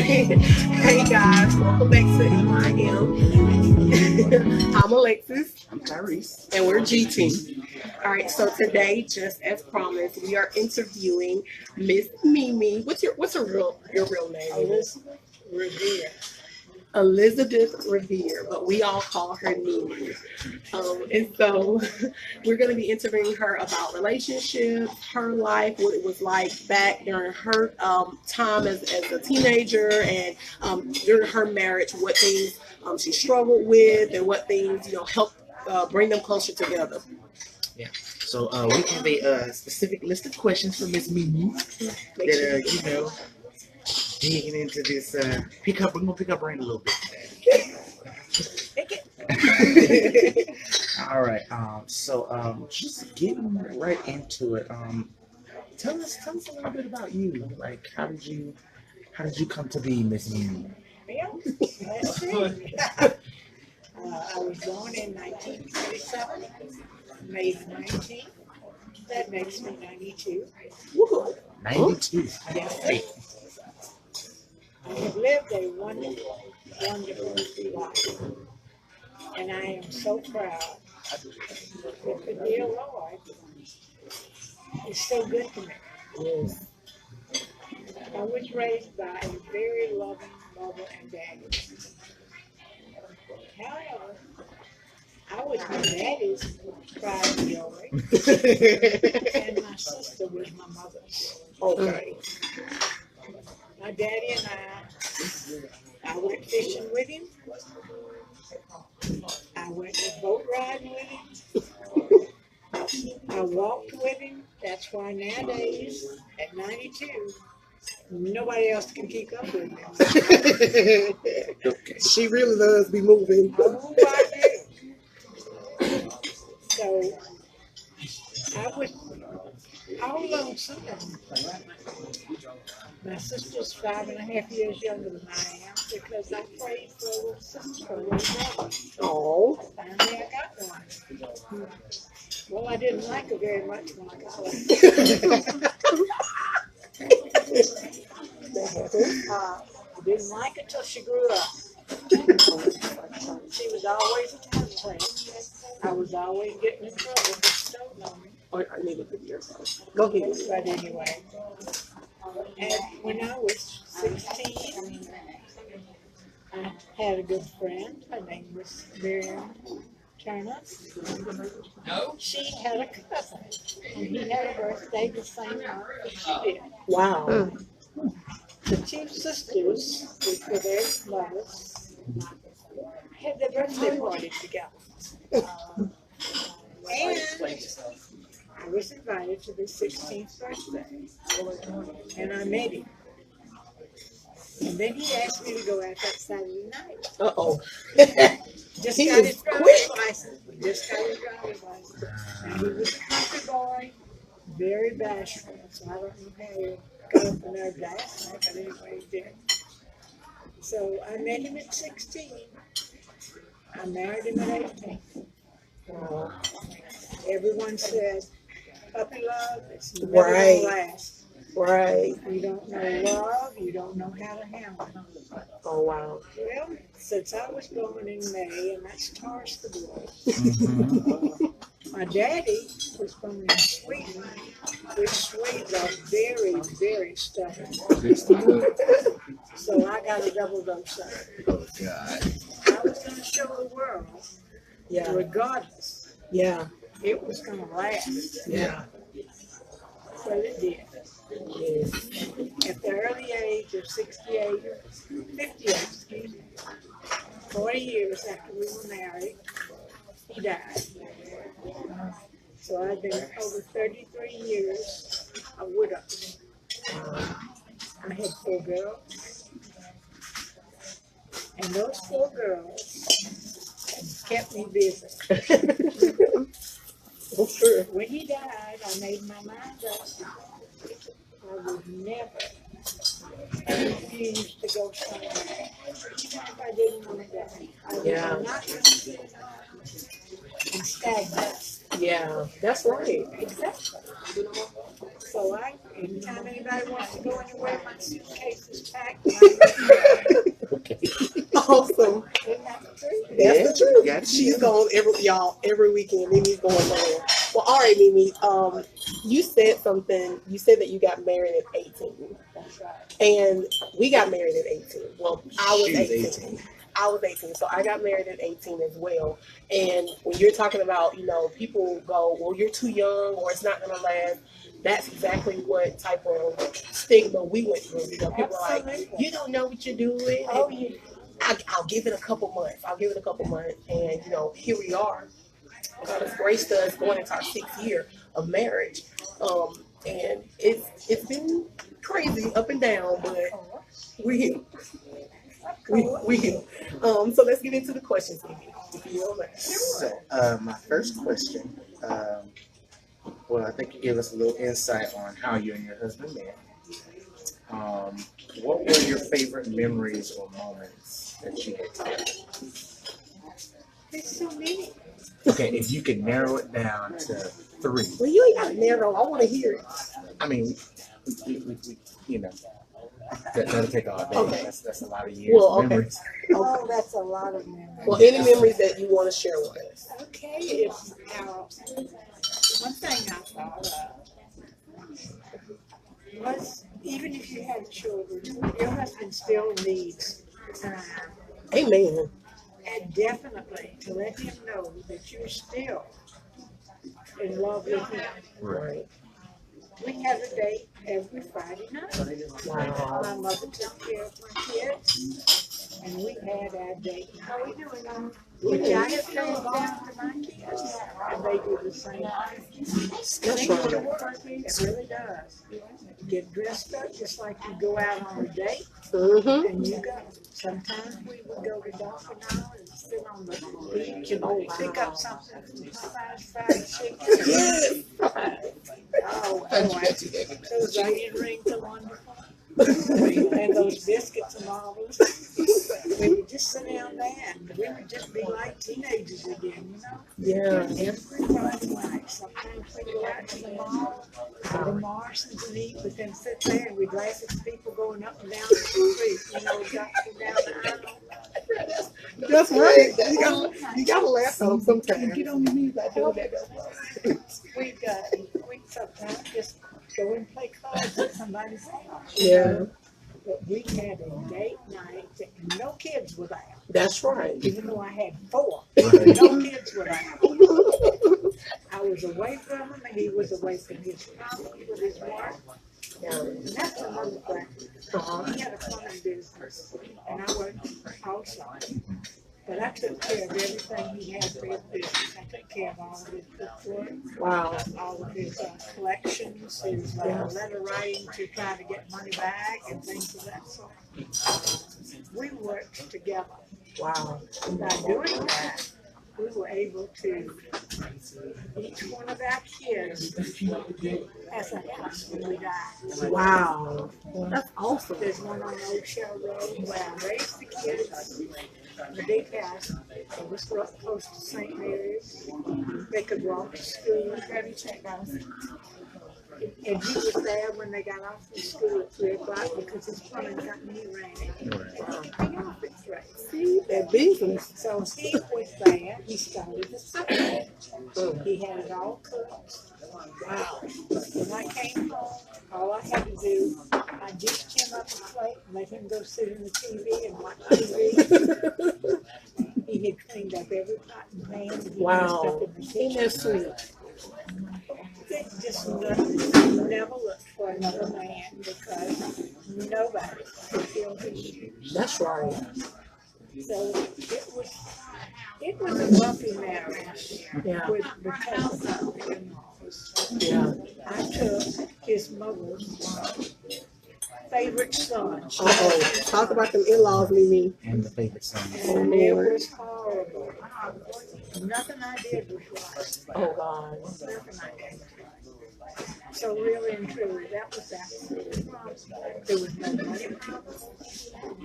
Hey guys, welcome back to MIM. I'm Alexis, I'm Tyrese. and we're G Team. All right, so today, just as promised, we are interviewing Miss MeMe. What's your real name? Elizabeth Revere. Elizabeth Revere, but we all call her Nene. And so we're going to be interviewing her about relationships, her life, what it was like back during her time as a teenager, and during her marriage, what things she struggled with, and what things helped bring them closer together. Yeah. So we have a specific list of questions for Miss Mimi Make sure that digging into this we're gonna pick up brain a little bit. All right. Just getting right into it. Tell us a little bit about you. Like, how did you come to be Miss Mimi? Well, let's see. I was born in 1927, May 19th. That makes me 92. Woo. 92. Yes, Hey. I have lived a wonderful, wonderful life. And I am so proud that the dear Lord is so good to me. Yes. I was raised by a very loving mother and daddy. However, I was my daddy's pride joy, and my sister was my mother's. Okay. My daddy and I went fishing with him. I went boat riding with him. I walked with him. That's why nowadays, at 92, nobody else can keep up with me. Okay. She really does be moving. Oh, I do. So I was all lonesome. My sister's 5.5 years younger than I am because I prayed for a little sister, a little brother. Oh. Finally, I got one. Well, I didn't like her very much when I got her. I didn't like her till she grew up. She was always a temperament. I was always getting in trouble for stoning on me. Oh, I need a video. Go ahead. But anyway, and when I was 16, I had a good friend. Her name was Miriam Turner. She had a cousin, and he had a birthday the same month that she did. Wow. The two sisters, which were their mothers, had their birthday party together. And I was invited to their 16th birthday, and I met him. And then he asked me to go out that Saturday night. Uh-oh. Just He got was his driver's quick. license. Just got his driver's license. And he was a country boy, very bashful. So I don't know how he got up the nerve to ask me, but anyway, he did. So I met him at 16. I married him at 18. Everyone said, puppy love, it's never Right. gonna last. Right. You don't know love, you don't know how to handle it. Oh, wow. Well, since I was born in May, and that's Taurus the boy, Mm-hmm. my daddy was born in Sweden, which Swedes are very, very stubborn. So I got a double dose of it. Oh God. I was going to show the world, Yeah. regardless, Yeah. it was going to last. Yeah. But it did. Yes. At the early age of 58, 58, excuse me, 40 years after we were married, he died. So I've been over 33 years a widow. I had 4 girls, and those 4 girls kept me busy. For sure. When he died, I made my mind up. I would never refuse to go somewhere, even if I didn't want to go. I was Yeah. not going to sit at home and stagnate. Yeah. That's right. Exactly. So anytime anybody wants to go anywhere, my suitcase is packed. And I'm ready to go. Okay. Awesome. Isn't that the truth? That's the truth. Yeah, She's going every weekend. Mimi's going somewhere. Well, all right, Mimi. You said something. You said that you got married at 18, That's right. and we got married at 18. Well, I was She was 18. I was 18, so I got married at 18 as well. And when you're talking about, people go, well, you're too young, or it's not gonna last. That's exactly what type of stigma we went through. People are like, Absolutely. you don't know what you're doing. Oh, you. I'll give it a couple months. And here we are. God has graced us going into our 6th year of marriage, and it's been crazy up and down, but we're here. We're here. So let's get into the questions, Mimi. If you don't mind. So, my first question, well, I think you gave us a little insight on how you and your husband met. What were your favorite memories or moments that you had together? There's so many. Okay, if you could narrow it down to 3. Well, you ain't got to narrow. I want to hear it. I mean, that'll take all day. Okay. That's a lot of years Well, of okay. memories. Oh, that's a lot of memories. Well, any memories that you want to share with us? Okay, if one thing I thought of was even if you have children, your husband still needs time. Amen. And definitely to let him know that you're still in love with him. Right. We have a date every Friday night. Wow. My mother took care of my kids, and we had our date. How we doing? Which I have passed down to my kids, and they do the same thing. That's right. It really does. Get dressed up just like you go out on a date, Mm-hmm. and you go. Sometimes we would go to Dolphin Island and sit on the beach and pick up something from Popeye's fried chicken. Yes. Oh, those onion rings are wonderful. And those biscuits are marvelous. We would just sit down there and we would just be like teenagers again, Yeah. Every Friday night. Sometimes we'd go out to the mall, go to Morrison's and eat, but then sit there and we'd laugh at the people going up and down the street, dropping down the aisle. That's right. You gotta laugh at them sometimes. Get on your knees by doing that. We'd sometimes just go and play cards at somebody's house. Yeah. But we had a date night that no kids were there. That's right. Even though I had 4, Right. no kids were there. I was away from him and he was away from his family with his wife. Yeah. And that's another thing. Uh-huh. He had a plumbing business and I worked outside. But I took care of everything he had for his business. I took care of all of his bookwork, Wow. all of his collections, his letter writing to try to get money back and things of that sort. We worked together. Wow. By doing that, we were able to, each one of our kids has a house when we die. Wow. That's awesome. There's one on Old Shell Road where I raised the kids. The big house, it was close to St. Mary's. They could walk to school. Have you checked out? And he was there when they got off from school at 3 o'clock because his plumbing company ran it. And he could be off at 3. See, that business. So he was there. He started the supper. He had it all cooked. Wow. When I came home, all I had to do, I dished him up a plate and let him go sit in the TV and watch TV. He had cleaned up every pot and pan. And he messed up Wow. in the Ain't kitchen. that sweet? It just never looked for another man because nobody could fill his shoes. That's right. So it was a bumpy marriage Yeah. because of the in-laws. Yeah. I took his mother's favorite son. Uh-oh. Talk about them in-laws, Mimi. And the favorite song. And it was horrible. Nothing I did was right. Oh, God. Nothing I did. So really and truly, that was that. There was no money problem.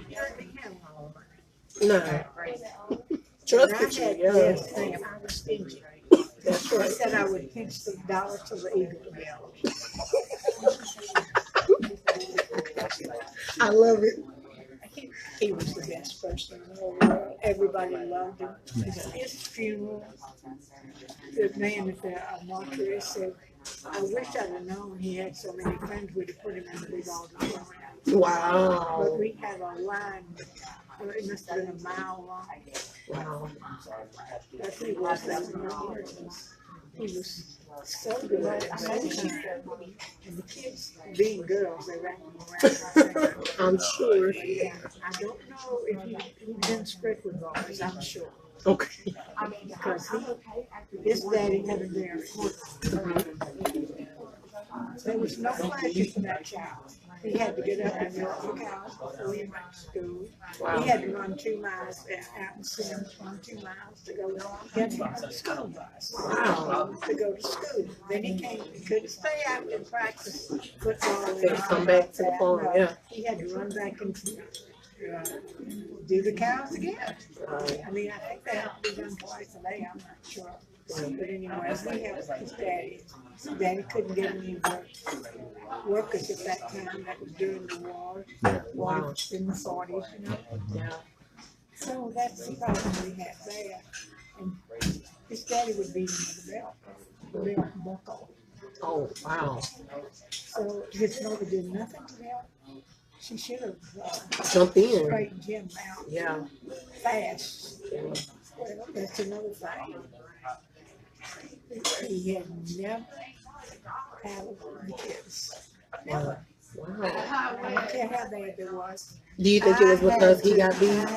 You didn't have all money. No. And Trusted I had, you, yeah. yes, ma'am, I was stingy. That's I right. said I would pinch the dollar till the eagle developed. I love it. He was the best person in the whole world. Everybody loved him. His funeral, the man at the mortuary said, I wish I'd have known he had so many friends, we'd have put him in the big auditorium. But Wow. we had a line, it must have been a mile long. Wow. But he was that man. He was so good. And the kids, being girls, they ran him around. I'm sure. Yeah, I don't know if he'd been strict with boys, I'm sure. Okay. Because his daddy had a dairy. There was no pleasure for that child. He had to get up and milk the cows before he went to school. Wow. He had to run 2 miles out in Sims, run 2 miles to go get the school bus. Wow. To go to school. Then he came, he couldn't stay out and practice football. Then come back to the farm, No, yeah. He had to run back and do the cows again. Right. I mean, I think they have to be done twice a day, I'm not sure. But anyway, we have his daddy. His daddy couldn't get any workers at that time. That was during the war. Wow. In the 40s, you know. Yeah. So that's the problem we had there. And his daddy would beat him with a belt. The belt buckle. Oh, wow. So his mother did nothing to help. She should have Jump in. straightened him out Yeah. fast. Well, that's another thing. He had never had the kids. Never. Wow. I don't care how bad it was. Do you think it was because he got beat?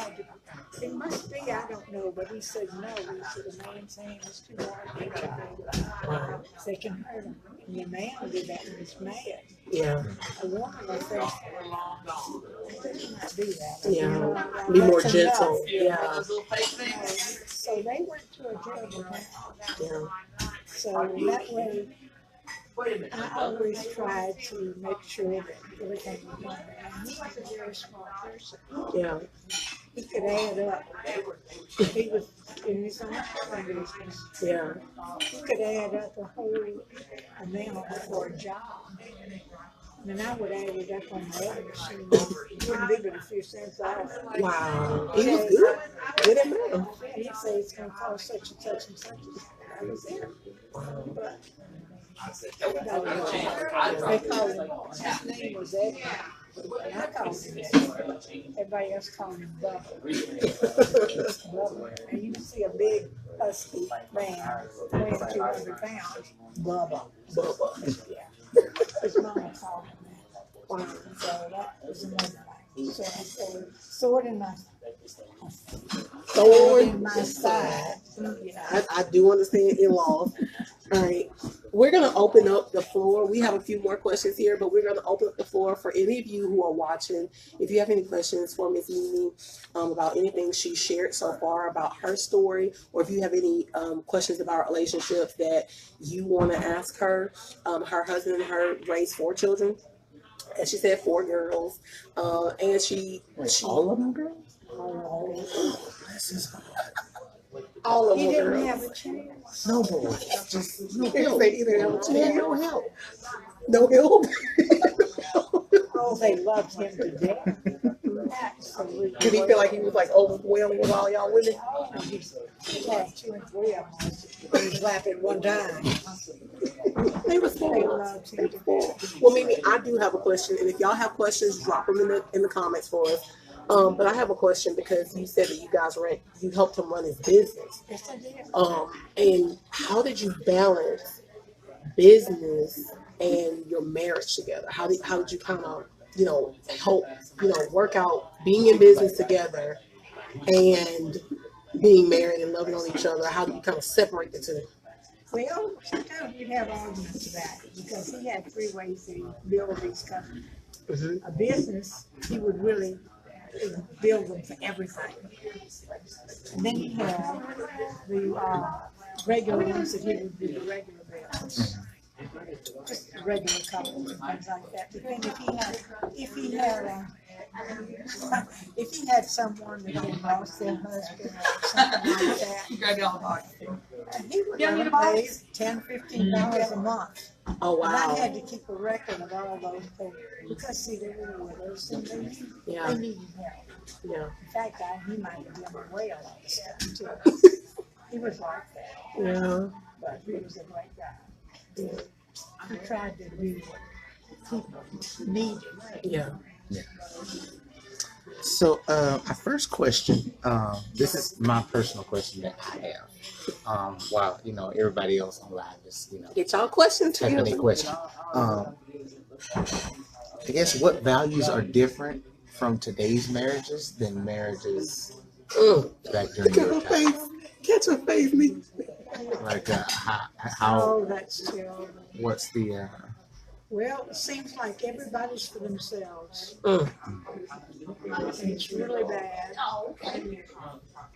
It must be, I don't know, but he said no. He said the man's hand was too hard for the child. They can hurt him. And the man did that when he's mad. Yeah. A woman will say, they might do that. Yeah. Be more That's gentle. enough. Yeah. So they went to a terrible town. Yeah. So that way, I always tried to make sure that everything was done. And he was a very smart person. Yeah. He could add up. He was in his own business. Yeah. He could add up a whole amount for a job. And I would add it up on my other machine. It wouldn't be but a few cents off. Wow. He was good. Good at math. He'd say it's going to cost such and such and such. That was it. But they called him, his name was Eddie. And I called him Eddie. Everybody else called him Bubba. Bubba. And you see a big husky man weighing 200 pounds. Bubba. Bubba. Yeah. His mama called him that. Wow. So that was another thing. So I said, sword in my side. Yeah. I do understand in-laws. All right. We're going to open up the floor. We have a few more questions here, but we're going to open up the floor for any of you who are watching. If you have any questions for Ms. MeMe about anything she shared so far about her story, or if you have any questions about relationships that you want to ask her, her husband and her raised 4 children. As she said, 4 girls. And she All of them girls? all of He them didn't girls. have a chance. No boy. Just no help. They either have a chance. No help. No help. Oh, they loved him to death. Absolutely. Did he feel like he was like overwhelmed with all y'all women? He had 2 and 3 of them in his lap at one time. They were They spoiled. loved him to death. Well, Mimi, I do have a question, and if y'all have questions, drop them in the comments for us. But I have a question because you said that you helped him run his business. Yes, I did. And how did you balance business and your marriage together? How did you kind of help work out being in business together and being married and loving on each other? How do you kind of separate the two? Well, sometimes we'd have arguments about it because he had 3 ways that he built these companies. Mm-hmm. A business, he would really build them for everything. And then he had the regular ones that he would do the regular bills. Just regular couples and things like that. But then if he had someone that had lost their husband or something like that, He would You don't need a pay box? $10, $15 a month. Oh And I wow. had to keep a record of all those things because see, they were widows and they Yeah. needed help. Yeah. In fact, he might have given away a lot of stuff too. He was like that, Yeah. but he was a great guy. He tried to do what people needed. Yeah. So, our first question, this is my personal question that I have. While everybody else on live is Get y'all questions typing a together. question. I guess what values are different from today's marriages than marriages back during Look at your her time? face. Catch her face, me. Like how Oh, that's terrible. what's the Well, it seems like everybody's for themselves. Mm. And it's really bad.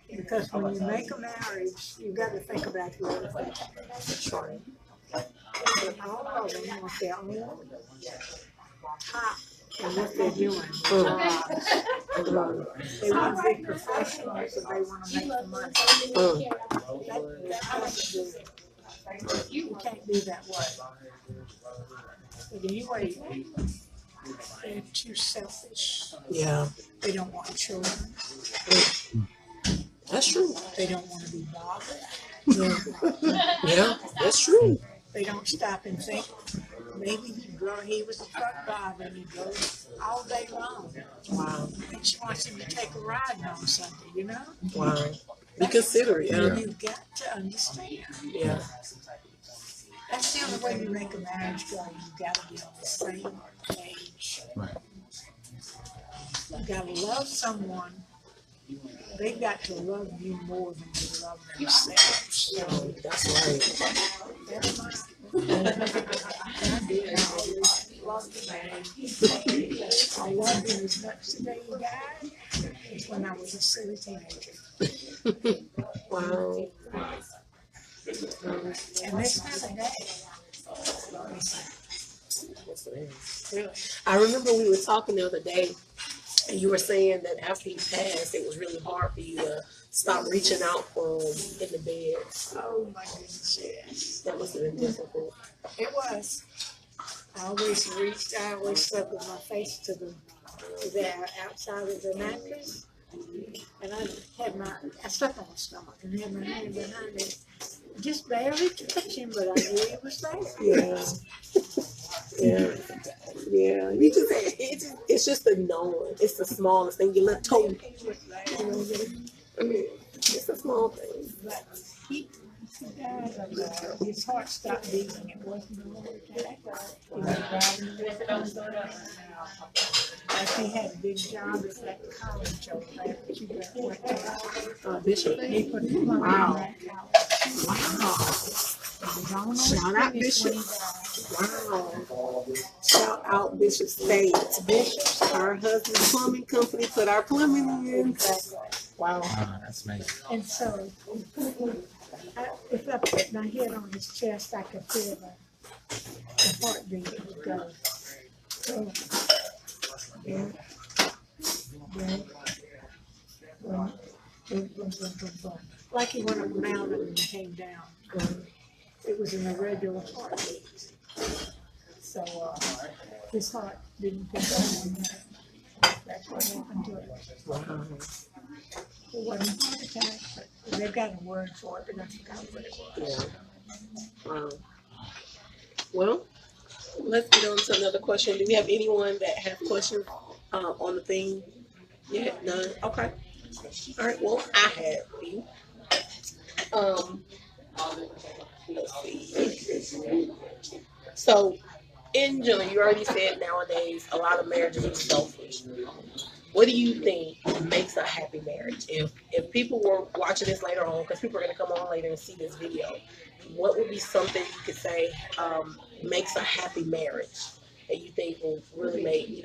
Because when you make a marriage, you've got to think about the other things. But all of them want their own top and what they're doing. Jobs. They want to be professionals and they want to make the money. That doesn't do it. You can't be that way. But anyway, they're too selfish. Yeah. They don't want children. That's true. They don't want to be bothered. Yeah. That's true. They don't stop and think. Maybe he was a truck driver and he goes all day long. Wow. And she wants him to take a ride on Sunday, Wow. Be considerate. Yeah. You've got to understand. Yeah. That's the only way you make a marriage go. You've got to be on the same page. right? You've got to love someone. They've got to love you more than they love themselves. Oh, that's right. That's my. I did. I always loved the man. I loved him as much the day he died as when I was a silly teenager. Wow. And this kind of day. Really. I remember we were talking the other day, and you were saying that after he passed, it was really hard for you to stop reaching out for him in the bed. Oh my goodness, yes. That must have been difficult. It was. I always slept with my face to the outside of the mattress. And I slept on my stomach and had my hand behind it. Just barely touching, but I knew it was there. Yeah. Yeah. It's just the knowing. It's the smallest thing. Your little toe. It was there. I mean, it's a small thing. But he died of his heart stopped beating. It wasn't a heart attack. He was driving with convert. Like he had a big job at that college over there that you went to. Bishop. He put his money Wow. in that college. Wow. Shout Shout out Bishop. Wow. Shout out Bishop State. Bishop, our husband's plumbing company, put our plumbing in. Wow. That's amazing. And so, if I put my head on his chest, I could feel the heartbeat. It would go. So, yeah. Boom, boom, boom, boom, boom. Like he went up a mountain and came down. It was an irregular heartbeat. So his heart didn't pick up. That's what happened to it. Wow. It wasn't a heart attack, but they've got a word for it, but I forgot what it was. Yeah. Wow. Well, let's get on to another question. Do we have anyone that have questions on the thing? Yeah, none. Okay. All right. Well, I have you. Let's see. So, in general, you already said nowadays a lot of marriages are selfish. What do you think makes a happy marriage? If people were watching this later on, because people are going to come on later and see this video, what would be something you could say makes a happy marriage that you think will really make,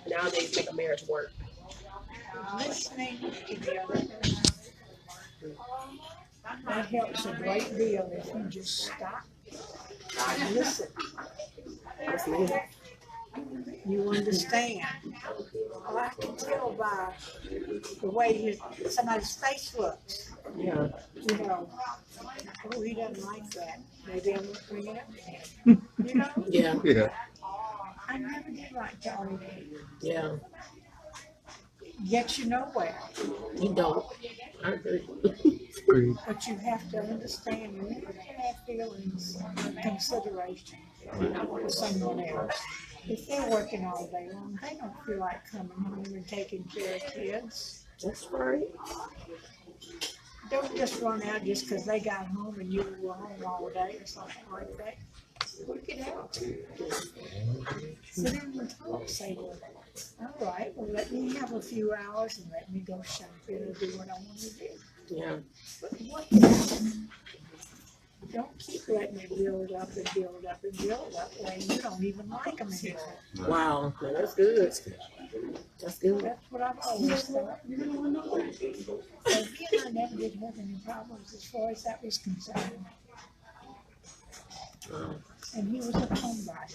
nowadays make a marriage work? Listening to the other person. That helps a great deal if you just stop and listen. That's me. You understand. Oh, I can tell by the way somebody's face looks. Yeah. You know, oh, he doesn't like that. Maybe I won't bring it up to him. You know, Yeah. Yeah. I never did like Johnny Depp. Yeah. Get you nowhere. You don't. I agree. Agreed. But you have to understand you have to have feelings and consideration for someone else. If they're working all day long, they don't feel like coming home and taking care of kids. That's right. Don't just run out just because they got home and you were home all day or something like that. Work it out. Sit down and talk. Say, well, all right, well, let me have a few hours and let me go shopping and do what I want to do. Yeah. But work it out. Don't keep letting it build up and build up and build up when you don't even like them anymore. Wow. No, that's good. That's good. That's what I've always thought. So he and I never did have any problems as far as that was concerned. And he was a homebody.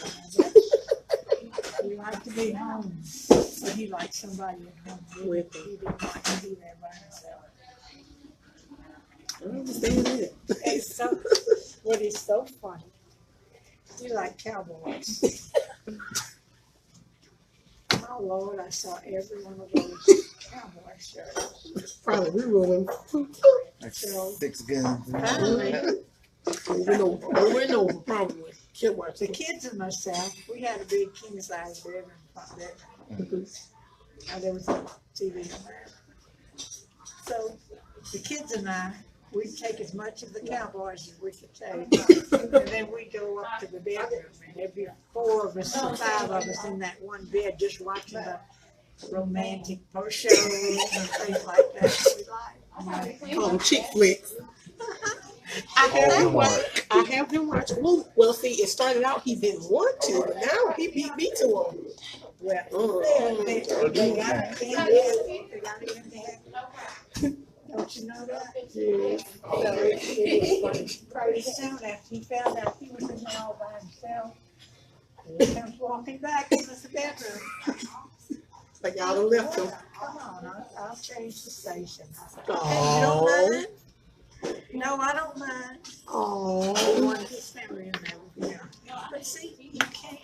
He liked to be home, but he liked somebody at home with him. He didn't like to be there by himself. I understand it. It's so, what is so funny, you like cowboys. Oh Lord, I saw every one of those cowboy shirts. Probably we ruined. Like So, 6 guns. finally, Over and over, probably. Can't watch the it. kids and myself, we had a big king size bed in front bedroom. Now there was a TV in there. So the kids and I, we'd take as much of the cowboys as we could take. And then we'd go up to the bedroom and there'd be 4 of us or 5 of us in that one bed just watching the romantic post shows and things like that. We like. Call them chick flicks. I have him watch. Well, see, it started out he didn't want to, but now he beat me to him. Well, they got it in there. They got it in there. Don't you know that? So it was pretty soon after he found out he was in there all by himself. He comes walking back into the bedroom. Like y'all done left him. Come on, I'll change the station. Hey, you Oh. don't mind? No, I don't mind. I Oh. wanted his family in there with me. But see, you can't.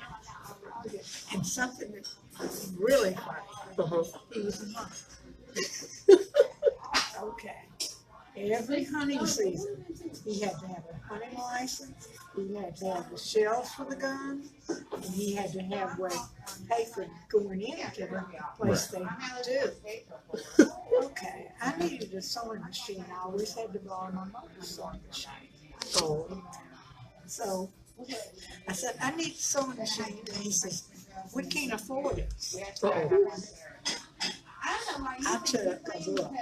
And something that's really funny, he was a monk. Okay. Every hunting season, he had to have a hunting license, he had to have the shells for the gun, and he had to have what pay for going into the place they do. Okay, I needed a sewing machine. I always had to borrow my mother's sewing machine. Oh. So I said, I need a sewing machine. And he says, we can't afford it. Uh-oh. I took a book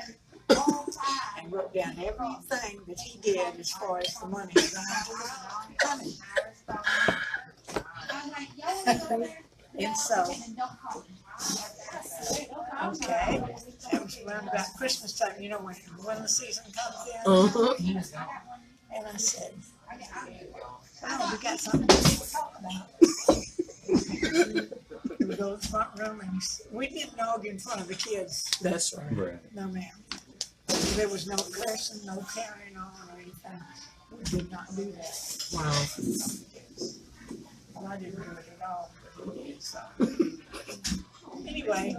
and wrote down everything that he did as far as the money was going to. And so, okay, that was around about Christmas time, you know, when the season comes in. And I said, oh, we got something to talk about. We go to the front room and we didn't argue in front of the kids. That's right. Right. No, ma'am. There was no cursing, no carrying on or anything. We did not do that. Wow. Well, I didn't do it at all. But he did, so. Anyway,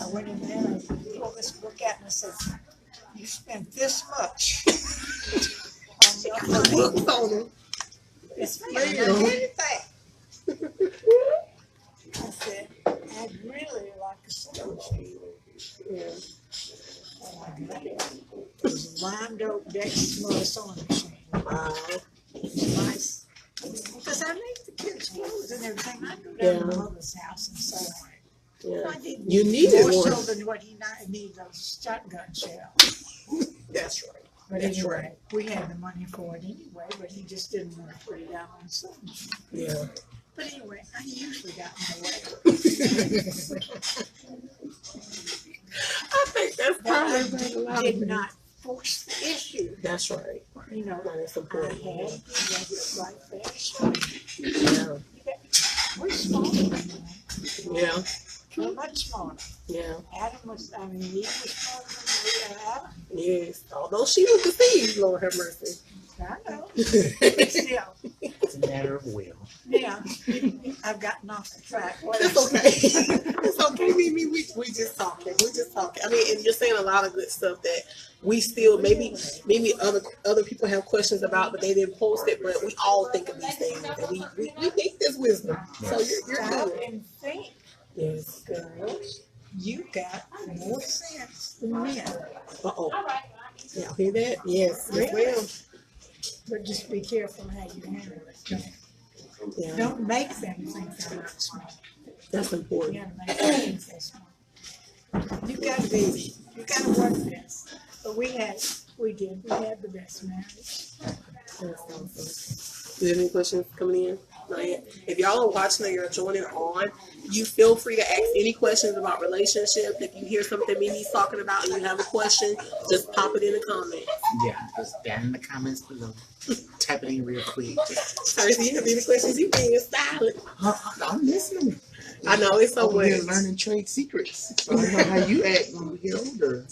I went in there and pulled this book out and I said, you spent this much on your money. Look on him. It's me, I don't do anything. I said, I'd really like a sewing machine. Yeah. Oh my God. It was a lime dope Dexter sewing machine. Wow. Nice. Because I made the kids' clothes and everything. I go down to Yeah. mother's house and sew on it. Yeah. I did You needed more one. so than what he needed those shotgun shells. That's right. But That's anyway, right. we had the money for it anyway, but he just didn't want to put it out on sewing machine. Yeah. But anyway, I usually got my way. I think that's But I probably been a lot of did people. not force the issue. That's right. You know, That's I important. had to get it right there. Yeah. We're smaller than them. Yeah. We're much smaller. Yeah. Adam was, I mean, Eve was smaller than Adam. Yes. Although she was deceived, Lord have mercy. I know. But still, It's a matter of will. yeah, I've gotten off the track. It's okay. It's okay, Mimi. We just talking. We just talking. I mean, and you're saying a lot of good stuff that we still maybe other people have questions about, but they didn't post it. But we all think of these things, and we need this wisdom. So you're Stop good. and think, Yes. girls. You got more sense than men. Uh-oh. Y'all hear that? Yes. Yes, ma'am. But just be careful how you handle it. Yeah. Don't make them think they're not smart. That's You important. gotta make them think they're smart. You gotta work this. But we had the best marriage. That's awesome. Do you have any questions coming in? Not yet. If y'all are watching or you're joining on, you feel free to ask any questions about relationships. If you hear something Mimi's talking about and you have a question, just pop it in the comments. Yeah, just down in the comments below. Type it in real quick. Sorry, do you have any questions? You being silent. I'm listening. I know it's so Over here much. learning trade secrets. So I know how you act when we get older.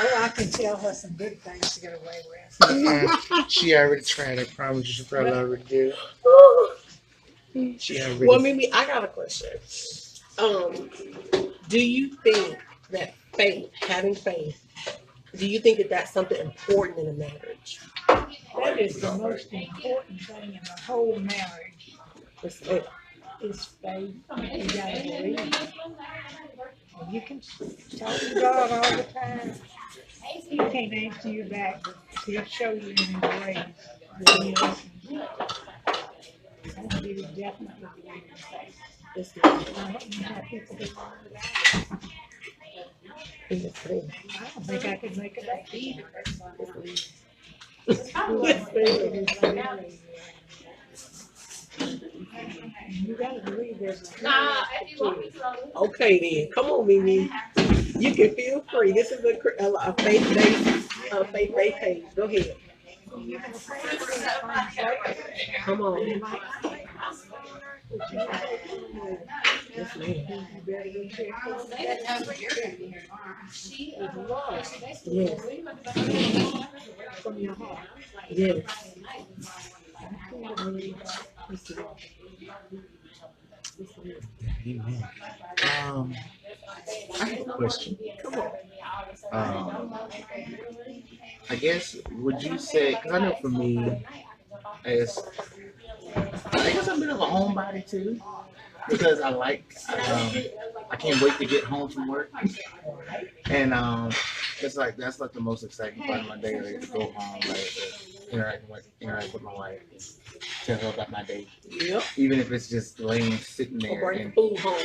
Oh, I can tell her some good things to get away with. She already tried. I promise you. She probably already did. She already. Well, Mimi, I got a question. Do you think that having faith, do you think that that's something important in a marriage? That is the most important thing in the whole marriage. It's faith. Is faith. You gotta believe. You can talk to God all the time. He can't answer you back, but he'll show you in his ways. When you listen. And you definitely believe in faith. It's I don't know how people get on without it. faith. I don't think I could make it back either. You gotta believe there's a Okay then, come on, Mimi. You can feel free. This is a faith-based page. Go ahead. Come on. Yes, ma'am. Yes. From your heart. Yes. Amen. I have a question. Come on. I guess would you say? Because I know for me, as I guess I'm a bit of a homebody too, because I can't wait to get home from work, and it's like that's like the most exciting part of my day, like to go home, like to interact with my wife, tell her about my day, Yep. even if it's just laying sitting Or there, bring and food home.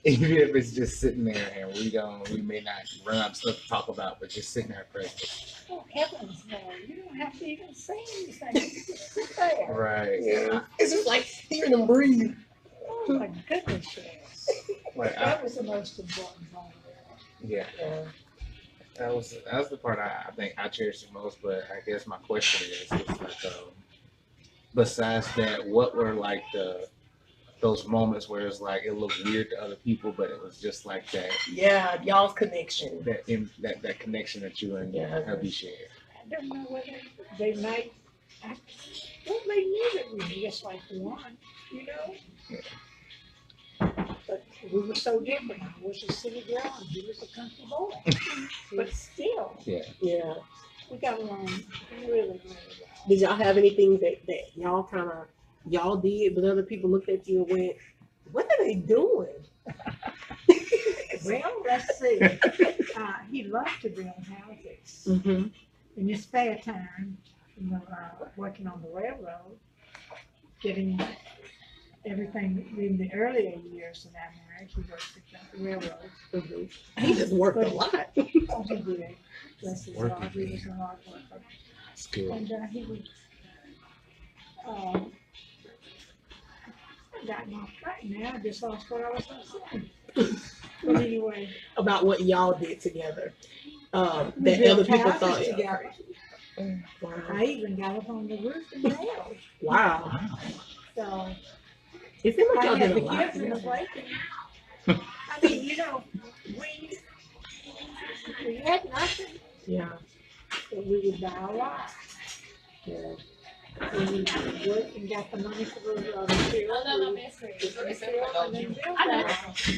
even if it's just sitting there and we may not run out of stuff to talk about, but just sitting there present. Oh, heavens, no. You don't have to even say anything. You just sit there. Right. Yeah. It's just like hearing them breathe. Oh, my goodness, yes. Like That was the most important part. yeah. That was the part I think I cherish the most. But I guess my question is like, besides that, what were like those moments where it's like it looked weird to other people, but it was just like that. Yeah, y'all's connection. That connection that you and hubby shared. I don't know whether they might. Well, they knew that we were just like one, you know. But we were so different. I was a city girl and he was a country boy. But still, Yeah. we got along really, really well. Did y'all have anything that y'all did, but other people looked at you and went, "What are they doing?" Well, let's see. He loved to build houses. Mm-hmm. In his spare time, working on the railroad, getting everything in the earlier years of our marriage, he worked at the railroad. Mm-hmm. He just worked a lot. Oh, he did. Bless his Working heart, he was a hard worker. It's good. And he would, I've gotten off track now, I just lost what I was going to say. But anyway. About what y'all did together. We That built other people houses thought. together. Wow. I even got up on the roof and nailed. Wow. So It seems like I y'all had did a the lot. kids in the playpen. I mean, we had nothing, Yeah. but we would buy a lot. Yeah. We would work and got the money for the material. We would get the material and then build that house.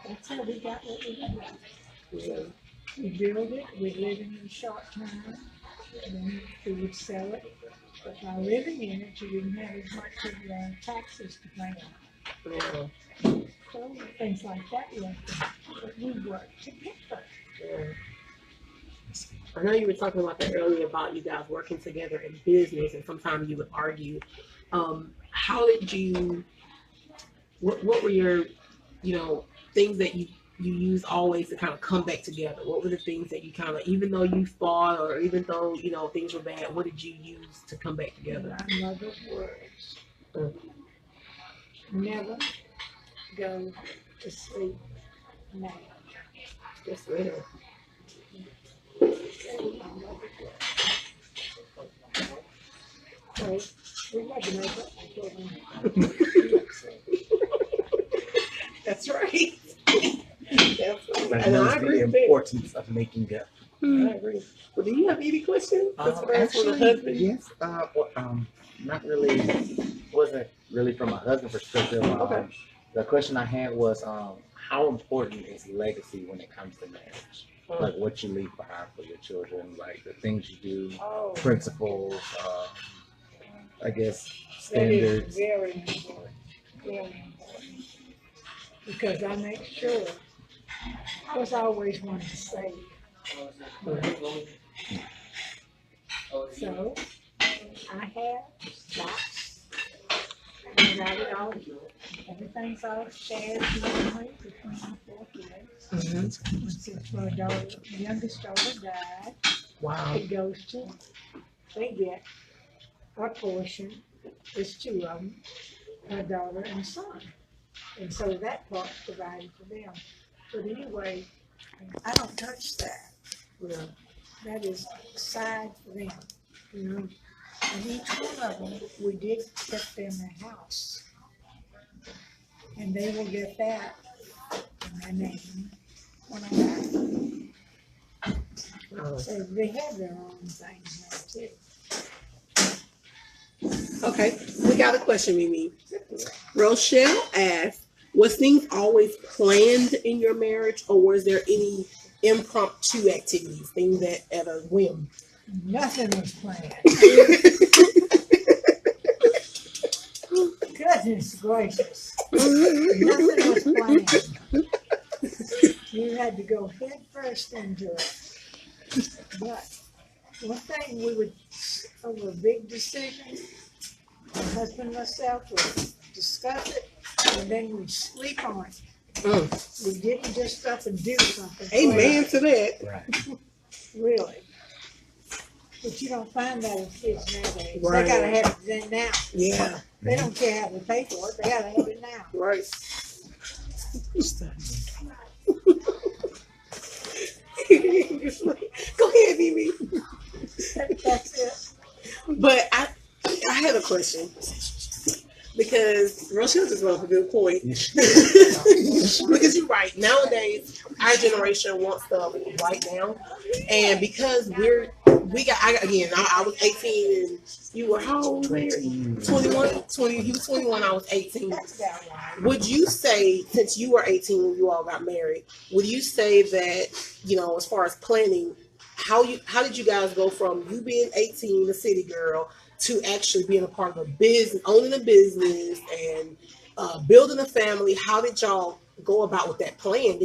That's how we got what we got. Yeah. We build it, we live in it a short time, and then we would sell it. But by living in it, you didn't have as much of taxes to pay on. Yeah. So things like that, but we worked together. Yeah. I know you were talking about that earlier about you guys working together in business, and sometimes you would argue. How did you? What were your, things that you use always to kind of come back together? What were the things that you kind of, even though you fought or even though things were bad, what did you use to come back together? My mother's words. Mm. Never go to sleep now. Yes, ma'am. So we had to make up for them. That's right. That's right. Like And I knows agree the with that. importance of making up. I agree. Well, do you have any questions as far as for the husband? Yes. Not really. Wasn't really from a husband perspective. Okay. The question I had was, how important is legacy when it comes to marriage? Like what you leave behind for your children, like the things you do, principles, I guess That is standards. very important. Very important. Because I make sure I was always wanting to save. So I have stocks. I got it all. Everything's all shared evenly between the 4 kids. Since my youngest daughter died, Wow. it goes to, they get a portion. There's 2 of them, my daughter and son. And so that part's provided for them. But anyway, I don't touch that. Yeah. That is aside for them, And each one of them, we did get them a house. And they will get that in their name when I die. So they have their own things now too. Okay, we got a question, MeMe. Rochelle asked, was things always planned in your marriage, or was there any impromptu activities, things that at a whim? Nothing was planned. Goodness gracious. Nothing was planned. You had to go head first into it. But one thing we would, over a big decision, my husband and myself would discuss it, and then we'd sleep on it. We didn't just up and do something. Amen to that. Right. Really. But you don't find that in kids nowadays. Right. They gotta have it then now. Yeah. They don't care how they pay for it, they gotta have it now. Right. Go ahead, MeMe. That's it. But I had a question. Because Rochelle just brought up a good point. Because you're right. Nowadays, our generation wants stuff right now. And because I was 18 and you were how old? 21? 20, he was 21, I was 18. That's about right. Would you say, since you were 18 when you all got married, would you say that, as far as planning, how did you guys go from you being 18, a city girl, to actually being a part of a business, owning a business and building a family? How did y'all go about with that plan?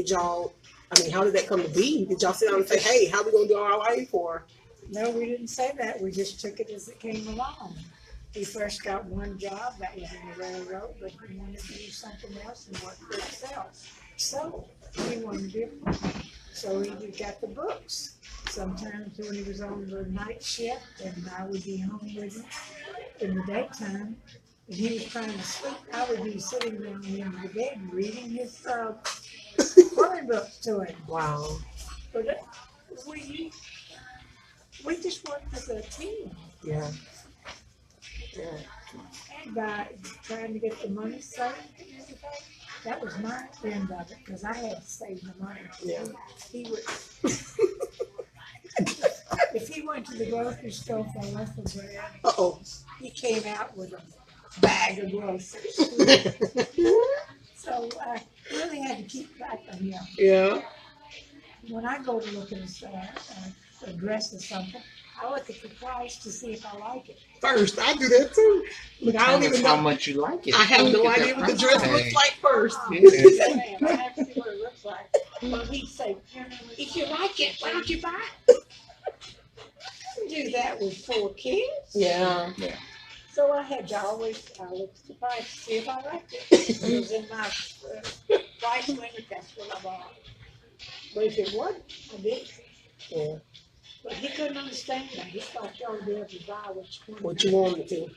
How did that come to be? Did y'all sit down and say, hey, how are we going to do our life? Or No, we didn't say that. We just took it as it came along. He first got one job that was in the railroad, but he wanted to do something else and work for himself. So he wanted different. So he got the books. Sometimes when he was on the night shift, and I would be home with him in the daytime, and he was trying to sleep, I would be sitting down the end of the bed reading his story books to him. wow. But we We just worked as a team. Yeah. Yeah. And by trying to get the money saved and everything, that was my end of it, because I had to save the money. Yeah. He would, if he went to the grocery store for a loaf of bread, Uh-oh. he came out with a bag of groceries. So I really had to keep track of him. Yeah. When I go to look at a dress or something, I look at the price to see if I like it. First, I do that too. Look, I Tell don't us even how know. much you like it. I have no Look at idea that what the price dress tag. looks like first. Yeah. Yes, ma'am, I have to see what it looks like. Well, he'd say, if you like it, why don't you buy it? I couldn't do that with 4 kids. Yeah. So I had to always, I looked at the price to see if I liked it. If it was in my price limit, that's what I bought. But if it wasn't, I didn't. Yeah. But he couldn't understand that. He thought y'all would be able to buy What you wanted to.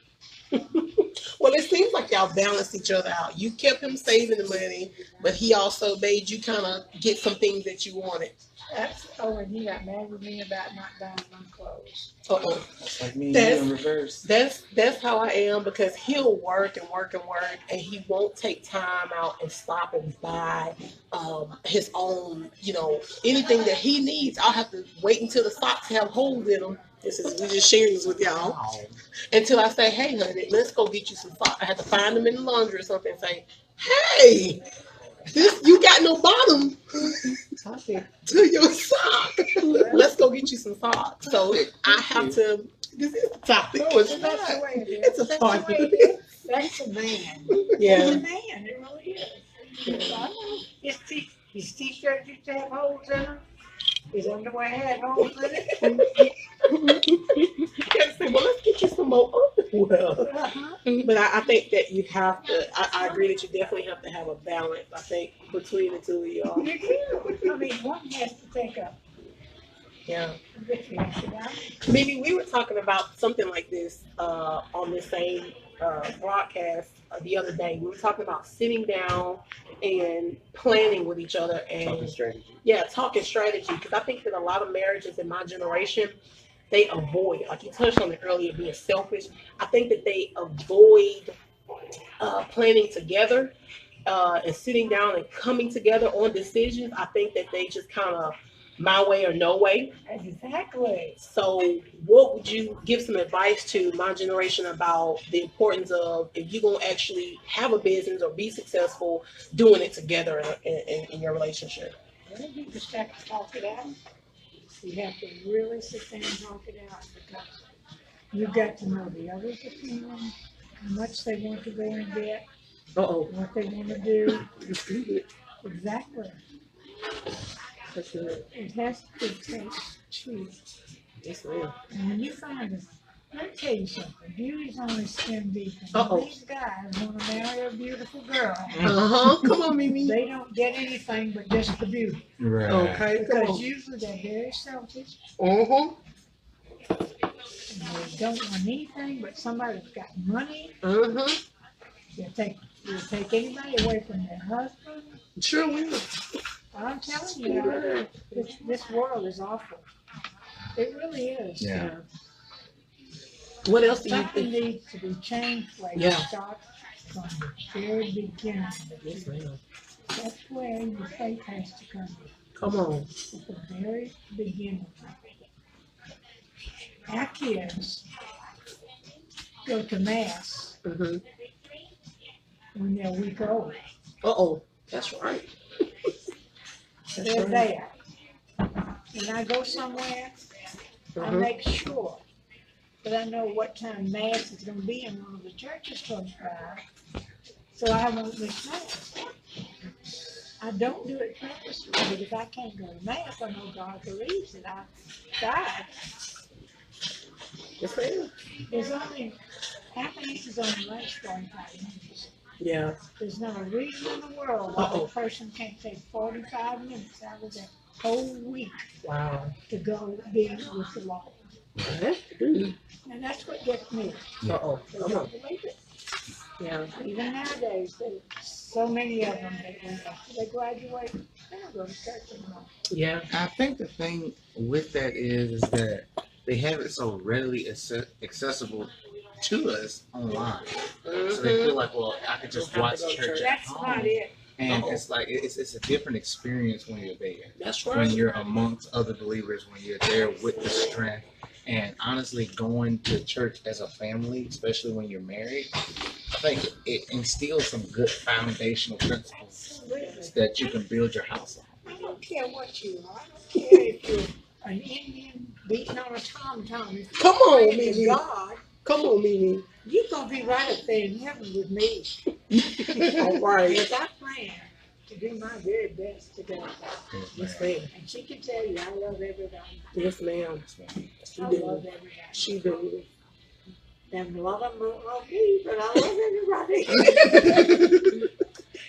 Well, it seems like y'all balanced each other out. You kept him saving the money, but he also made you kind of get some things that you wanted. and he got mad with me about not buying my clothes. Uh-oh. Like me and That's- you in reverse. That's how I am, because he'll work and work and work, and he won't take time out and stop and buy his own, anything that he needs. I'll have to wait until the socks have holes in them. We just sharing this with y'all. Wow. Until I say, hey, honey, let's go get you some socks. I have to find them in the laundry or something and say, hey, you got no bottom to your sock. Let's go get you some socks. So I have to. This is the topic. No, it's That's the way it is. It's a That's part the way of it is. That's a man. It's Yeah. a man. It really is. I know. His t-shirt used to have holes in them. His underwear had holes in it. I say, well, let's get you some more underwear. Uh-huh. But I think that you have to. I agree that you definitely have to have a balance. I think between the two of y'all. You do. I mean, one has to take up. Yeah. Yes, Maybe we were talking about something like this on the same broadcast the other day. We were talking about sitting down and planning with each other and Talking strategy. yeah, talking strategy. Because I think that a lot of marriages in my generation, they avoid, like you touched on it earlier, being selfish. I think that they avoid planning together and sitting down and coming together on decisions. I think that they just kind of my way or no way. exactly. So, what would you give some advice to my generation about the importance of if you're going to actually have a business or be successful, doing it together in your relationship? Well, you just have to talk it out. You have to really sit down and talk it out, because you've got to know the other's opinion, how much they want to go and get, Uh-oh. what they want to do. Exactly. That's good. It has to take two. Yes, ma'am. And when you find it, let me tell you something. Beauty's only skin deep. And Uh-oh. these guys want to marry a beautiful girl. Uh-huh. Come on, Mimi. They don't get anything but just the beauty. Right. Okay, come Because on. usually they're very selfish. Uh-huh. And they don't want anything but somebody that's got money. Uh-huh. They'll take anybody away from their husband. Sure will. I'm telling you, this world is awful. It really is. Yeah. What else do you Something think? needs to be changed where Yeah. you start from the very beginning. Yes, ma'am. That's where your faith has to come in. Come on. At the very beginning. Our kids go to mass Mm-hmm. when they're a week old. Uh-oh. That's right. That's They're right. there. When I go somewhere, I Uh-huh. make sure that I know what time mass is going to be in one of the churches close by, so I won't miss mass. I don't do it purposely, but if I can't go to mass, I know God believes that I died. Yes, ma'am. There's only, happiness is only lasts 45 minutes. Yeah. There's not a reason in the world why Uh-oh. a person can't take 45 minutes out of their whole week Wow. to go be with the Lord. That's good. And that's what gets me. Uh-oh. They Come on. don't believe it. Yeah. Even nowadays, so many of them, after they graduate, they don't go to church anymore. Yeah. I think the thing with that is that they have it so readily accessible to us online. Mm-hmm. So they feel like, well, I could just watch church at That's home. not it. And it's like it's a different experience when you're there. That's When right. you're amongst other believers, when you're there with the strength. And honestly, going to church as a family, especially when you're married, I think it instills some good foundational principles that you can build your house on. I don't care what you are. I don't care if you're an Indian beating on a tom-tom. If Come you're on, praying to Mimi. God, Come on, Mimi. you're going to be right up there in heaven with me. All right. Because I plan to do my very best to go. Yes, ma'am. And she can tell you I love everybody. Yes, ma'am. She I do. love everybody. She do. And a lot of them don't love me, but I love everybody.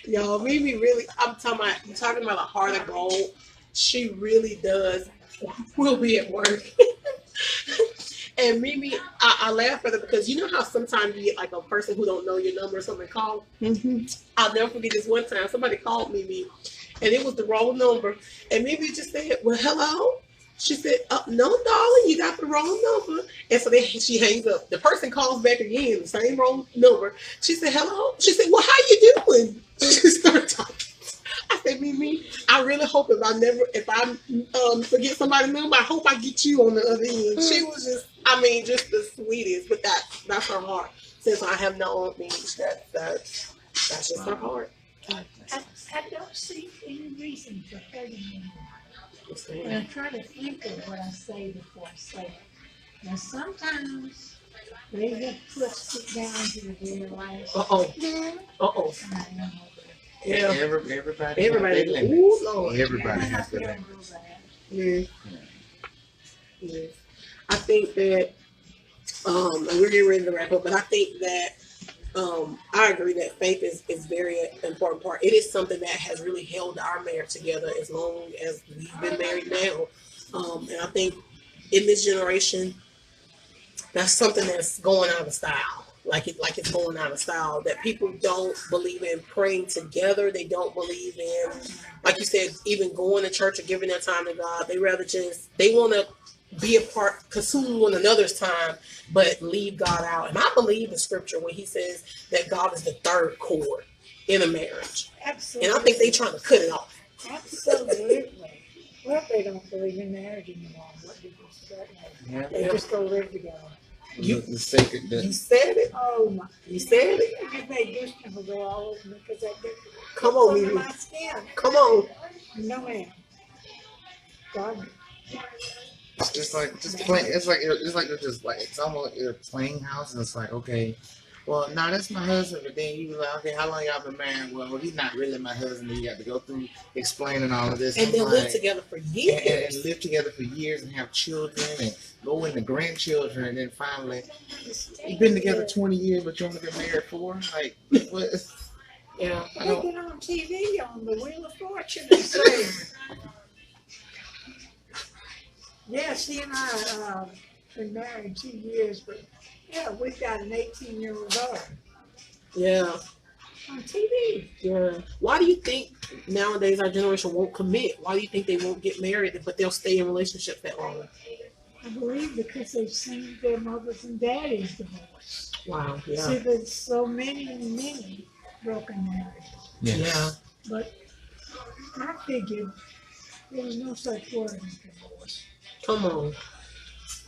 Y'all, Mimi really, I'm talking about a heart of gold. She really does. We'll be at work. And Mimi, I laugh at her because you know how sometimes you get like a person who don't know your number or something call? Mm-hmm. I'll never forget this one time. Somebody called Mimi and it was the wrong number. And Mimi just said, well, hello? She said, no, darling, you got the wrong number. And so she hangs up. The person calls back again, the same wrong number. She said, hello? She said, well, how you doing? She started talking. I said, Mimi, I really hope if I forget somebody's number, I hope I get you on the other end. She was just the sweetest, but that's her heart. Since I have no means, that's just her heart. I don't see any reason for hurting anyone. Yes, And ma'am. I'm trying to think of what I say before I say it. Now, sometimes they just push it down to the very last. Uh-oh. Uh-oh. And I am over Yeah. Everybody Everybody. has their Ooh, limits. Lord. Everybody it. has their I limits. feel real bad. Yes. Yes. I think that and we're getting ready to wrap up, but I think that I agree that faith is very important part. It is something that has really held our marriage together as long as we've been married now. And I think in this generation, that's something that's going out of style. Like it's going out of style. That people don't believe in praying together. They don't believe in, like you said, even going to church or giving their time to God. They rather they want to be a part, consume one another's time, but leave God out. And I believe in scripture when he says that God is the third cord in a marriage. Absolutely. And I think they trying to cut it off. Absolutely. Well, they don't believe in marriage anymore. What difference does that make? Yeah. They just go ready to go. The sacred. You said it. Oh my! You said it. You made Gustav will go all over me because that gets Come on, under Mimi. my skin. Come on. No ma'am. God. It's just like playing. It's like it's almost a playing house, and it's like, okay, well, no, that's my husband. But then you be like, okay, how long y'all been married? Well, he's not really my husband. You got to go through explaining all of this, And they'll live like, together for years. and live together for years and have children and go into grandchildren, and then finally you've been together 20 years, but you only been married 4. Like, what? Yeah. I They don't. get on TV on the Wheel of Fortune and say, yeah, she and I been married 2 years, but yeah, we've got an 18-year-old daughter Yeah. on TV. Yeah. Why do you think nowadays our generation won't commit? Why do you think they won't get married, but they'll stay in relationships that long? I believe because they've seen their mothers and daddies divorce. Wow. See, Yeah. there's so many broken marriages. Yeah. But I figured there was no such word as divorce. Come on.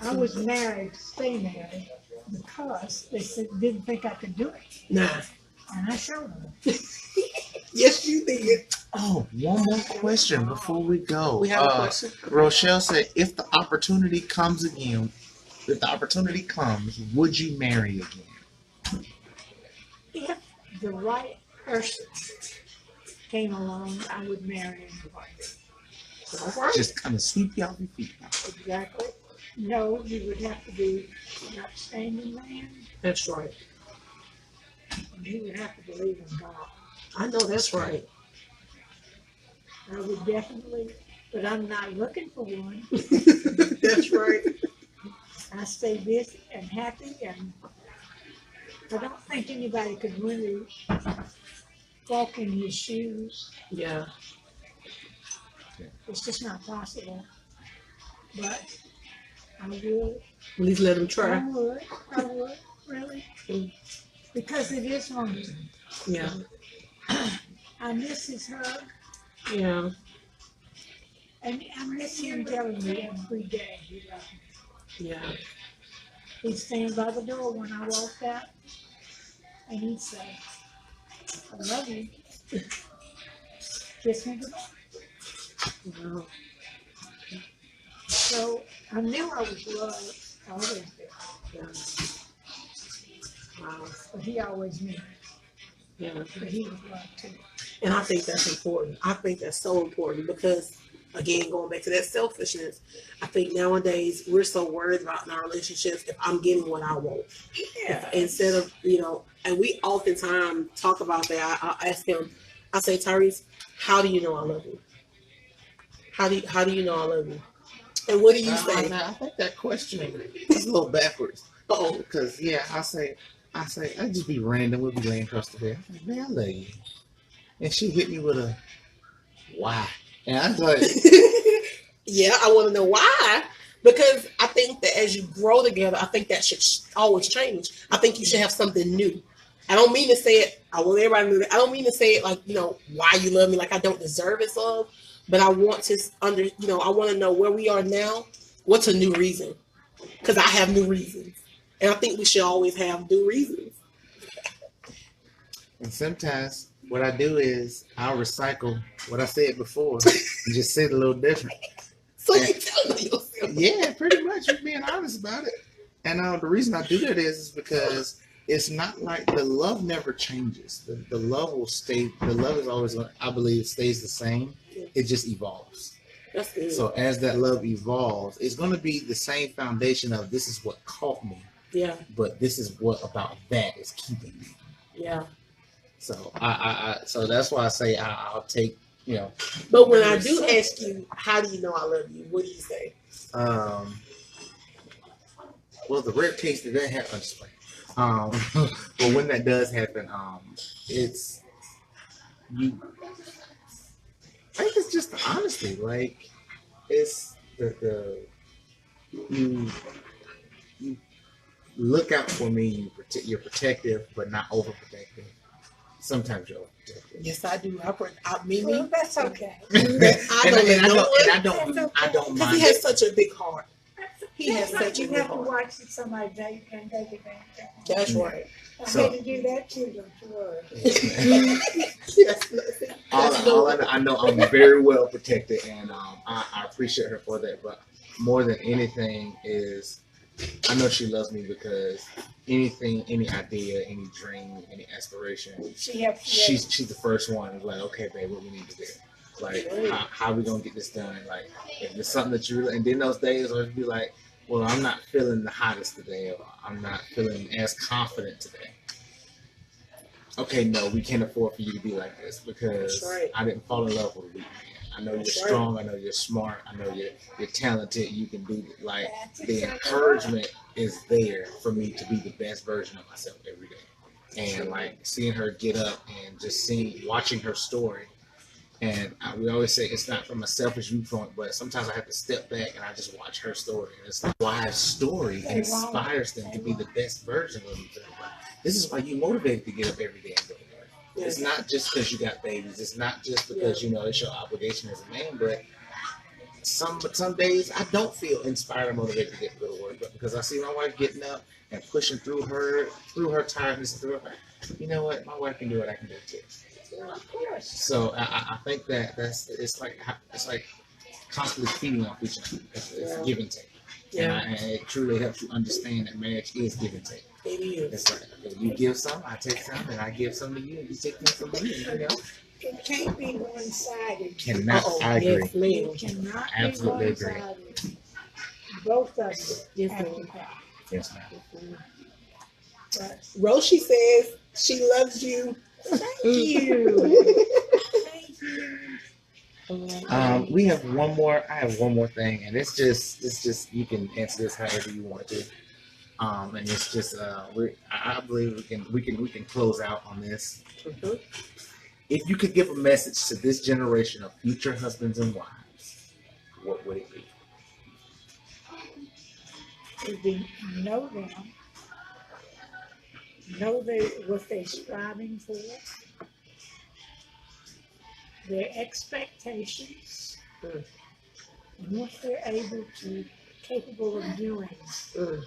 I was married to stay married because they didn't think I could do it. Nah. And I showed them. Yes, you did. Oh, one more question before we go. We have a question. Rochelle said, if the opportunity comes, would you marry again? If the right person came along, I would marry anyone. All right. Just kind of sweep you off your feet. Exactly. No, you would have to be an outstanding man. That's right. And you would have to believe in God. I know that's right. I would definitely, but I'm not looking for one. That's right. I stay busy and happy, and I don't think anybody could really walk in his shoes. Yeah. It's just not possible. But I would. At least let him I try. would. I would. Really. Because it is lonely. Yeah. I miss his hug, Yeah. and I miss him telling me every day he loved me. Yeah. He'd stand by the door when I walked out, and he'd say, "I love you. Kiss me goodbye." Wow. So I knew I was loved always there, Yeah. Wow. but he always knew Yeah. that he was loved too. And I think that's important. I think that's so important because, again, going back to that selfishness, I think nowadays we're so worried about in our relationships if I'm getting what I want. Yeah. Instead of, and we oftentimes talk about that. I ask him, I say, Tyrese, how do you know I love you? How do you know I love you? And what do you say? I think that question is a little backwards. Oh, Because I just be random. We'll be laying across the bed. I'm like, man, I love you. And she hit me with a why. And I was like, yeah, I want to know why. Because I think that as you grow together, I think that should always change. I think you should have something new. I don't mean to say it. I want everybody to know that. I don't mean to say it like, why you love me, like I don't deserve it, love. But I want to I want to know where we are now. What's a new reason? Because I have new reasons. And I think we should always have new reasons. and sometimes what I do is I'll recycle what I said before and just say it a little different. So you tell me yourself. Yeah, pretty much. You're being honest about it. And the reason I do that is because it's not like the love never changes. The love will stay. The love is always, I believe, stays the same. It just evolves. That's good. So as that love evolves, it's going to be the same foundation of this is what caught me, Yeah. but this is what about that is keeping me. Yeah. So so that's why I say I'll take, But when I do ask you, how do you know I love you? What do you say? Well, the rare case that happens, but when that does happen, it's you. I think it's just the honesty. Like it's the you look out for me. You're protective, but not overprotective. Sometimes you're overprotective. Yes, I do. I mean, Well, that's okay. I don't because mind. he has such a big heart. He has That's such a like you big have to heart. watch somebody date and take advantage of. That's right. I So- had to do that too, don't you worry. Yes. All I know, I'm very well protected, and I appreciate her for that. But more than anything is, I know she loves me because anything, any idea, any dream, any aspiration, She helped you. she's the first one. Who's like, okay, babe, what we need to do? Like, how we gonna get this done? Like, if it's something that you really, and then those days, or it'd be like, well, I'm not feeling the hottest today, or I'm not feeling as confident today. Okay, no, we can't afford for you to be like this because That's right. I didn't fall in love with a weak man. I know That's you're right. strong. I know you're smart. I know you're talented. You can do like That's the exactly encouragement is there for me to be the best version of myself every day. And like seeing her get up and just watching her story. And we always say it's not from a selfish viewpoint, but sometimes I have to step back and I just watch her story. And it's a wise story and inspires them to be the best version of themselves. This is why you motivated to get up every day and go to work. It's not just because you got babies. It's not just because it's your obligation as a man. But some days I don't feel inspired or motivated to go to work, but because I see my wife getting up and pushing through her tiredness and through her. You know what? My wife can do it. I can do it too. Of course. So I think that it's like constantly feeding off each other. It's give and take. Yeah. And it truly helps you understand that marriage is give and take. It is. It's like you give some, I take some, and I give some to you, and you take some from me. You know, It can't be one-sided. cannot. Uh-oh. I agree. Yes, ma'am. It cannot Absolutely be agree. one-sided. Both of them Yes, have ma'am. to cry. Yes, ma'am. But Roshi says she loves you. thank you. Thank you. We have one more. I have one more thing, and it's just you can answer this however you want to. And it's just I believe we can close out on this. Mhm. If you could give a message to this generation of future husbands and wives, what would it be? would be know them, know what they're striving for, their expectations, Mm. and what they're capable of doing. Mm.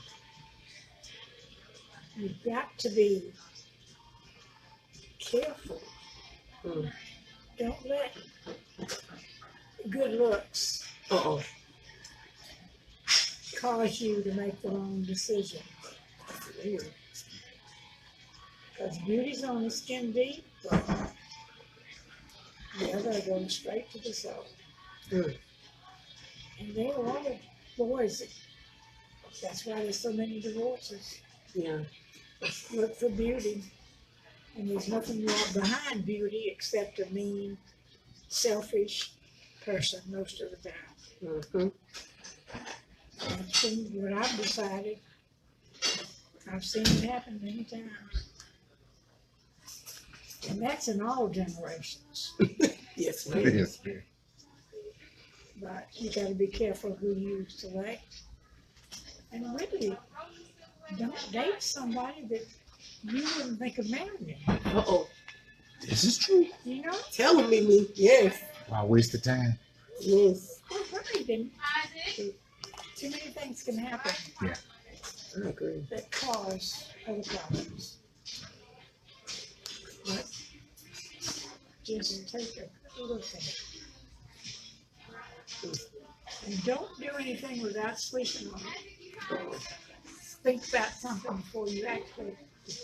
You've got to be careful. Mm. Don't let good looks Uh-oh. cause you to make the wrong decision. Because beauty's on the skin deep, but the other goes straight to the soul. Mm. And there are a lot of boys, that's why there's so many divorces. Yeah. Look for beauty. And there's nothing wrong behind beauty except a mean, selfish person most of the time. Mm-hmm. And what I've decided, I've seen it happen many times. And that's in all generations. Yes, ma'am. Yes, ma'am. But you got to be careful who you select. And really, don't date somebody that you wouldn't think of marrying. Uh-oh. This is true. You know? Tell him, Mimi. Yes. Why waste the time? Yes. Well, right, and too many things can happen I agree. that cause other problems. But just take a look at it. And don't do anything without sleeping on it. Think about something before you actually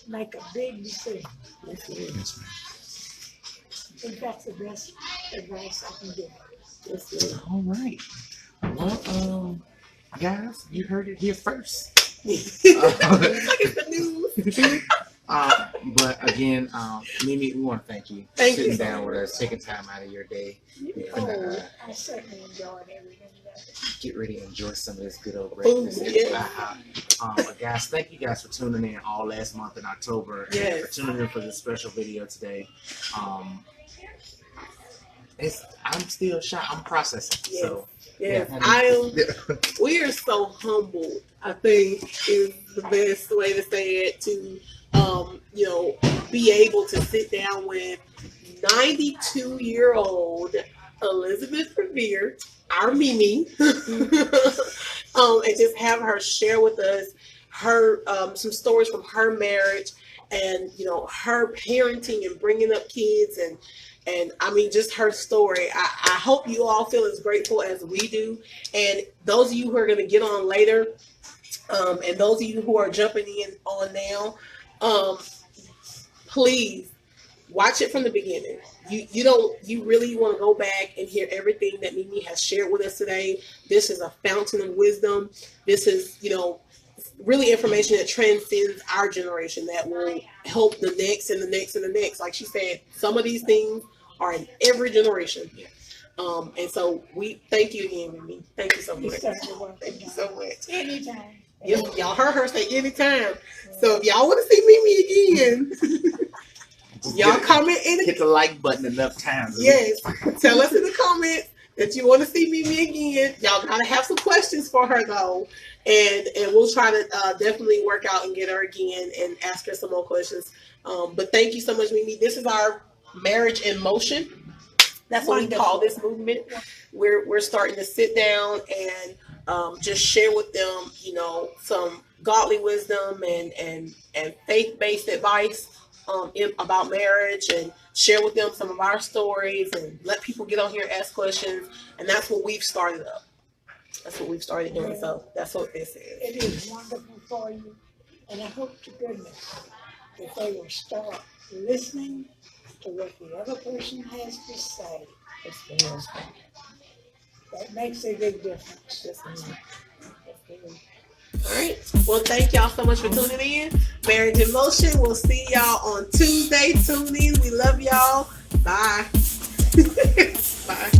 make a big decision. Yes, ma'am. Yes, ma'am. I think that's the best advice I can give. Yes, ma'am. All right. Well, guys, you heard it here first. It's the news. But again, Mimi, we want to thank you for Thank sitting you. down with us, taking time out of your day. We're gonna I certainly enjoyed everything today. get ready to enjoy some of this good old Oh, breakfast. yeah. But guys, thank you guys for tuning in all last month in October. Yes. For tuning in for this special video today. I'm still shy. I'm processing. Yes. So Yes, yeah. I am. We are so humbled, I think is the best way to say it, to be able to sit down with 92-year-old Elizabeth Revere, our Mimi, and just have her share with us her some stories from her marriage and her parenting and bringing up kids and I mean, just her story. I hope you all feel as grateful as we do. And those of you who are going to get on later, and those of you who are jumping in on now, please watch it from the beginning. You really want to go back and hear everything that Mimi has shared with us today. This is a fountain of wisdom. This is, really information that transcends our generation that will help the next and the next and the next. Like she said, some of these things are in every generation. And so we thank you again, Mimi. Thank you so You're much. certainly welcome. Thank you so much. Anytime. Y'all heard her say anytime. So if y'all want to see Mimi again, y'all comment in the hit the like button enough times. yes. Tell us in the comments that you want to see Mimi again. Y'all gotta have some questions for her though, and we'll try to definitely work out and get her again and ask her some more questions. But thank you so much, Mimi. This is our Marriage in Motion. That's what we call this movement. We're starting to sit down and just share with them, some godly wisdom and faith-based advice about marriage, and share with them some of our stories and let people get on here and ask questions. And that's what we've started up. That's what we've started doing. So that's what this is. It is wonderful for you. And I hope to goodness that they will start listening to what the other person has to say. That makes a big difference. All right. Well, thank y'all so much for tuning in. Marriage in Motion. We'll see y'all on Tuesday. Tune in. We love y'all. Bye. Bye.